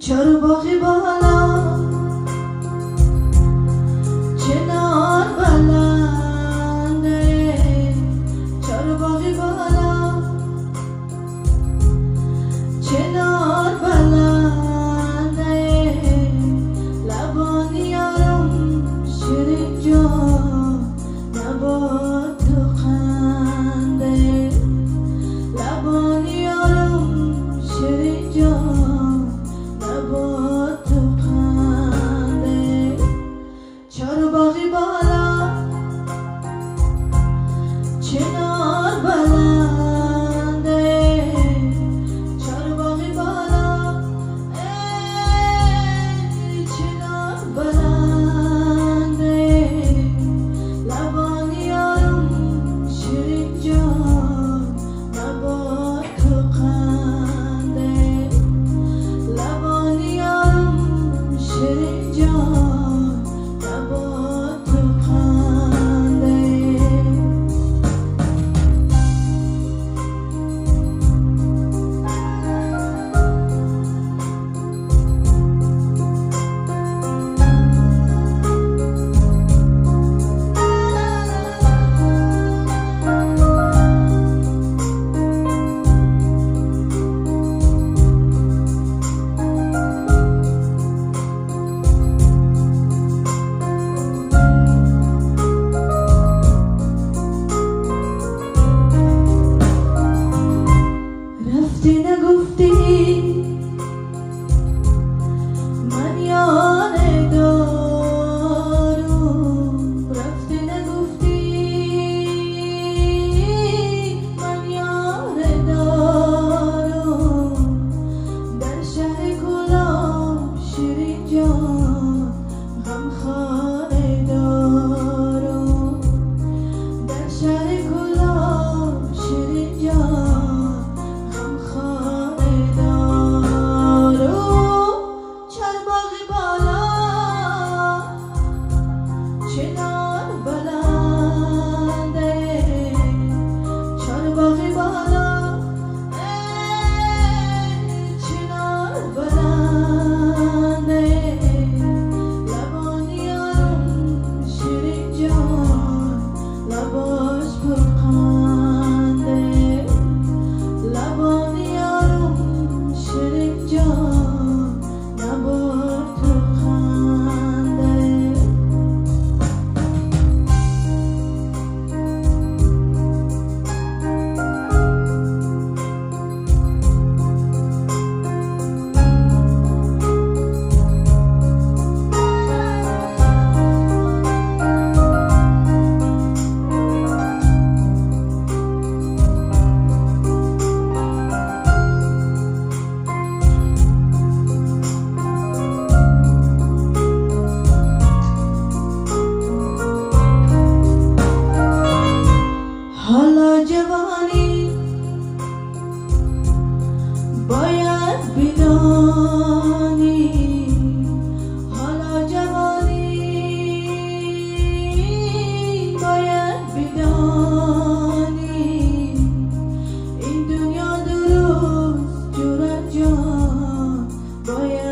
چارباغی بالا چنار بلنده، چارباغی بالا چنار بلنده، لبانی یارم شیرین جان نباد تو خنده، لبانی یارم شیرین جان نباد تو خنده. چارباغی بالا چنار بلنده، چارباغی بالا ای چنار بلنده، لبانی یارم شیرین جان نباد تو خنده، لبانی یارم شیرین جان نباد تو خنده. رفتی نگفتی من یار دارم، رفتی نگفتی من یار دارم، در شهر کلام شیرین جان غمخانه دارم، در شهر کلام شیرین جان غمخانه دارم. چارباغی بالا چنار بلنده، چارباغی بالا ای چنار بلنده، لبانی یارم شیرین جان لباش پرخنده، لبانی یارم شیرین جان نباد تو خنده. حالا جوانی باید بدانی، حالا جوانی باید بدانی، این دنیا درست جور جان باید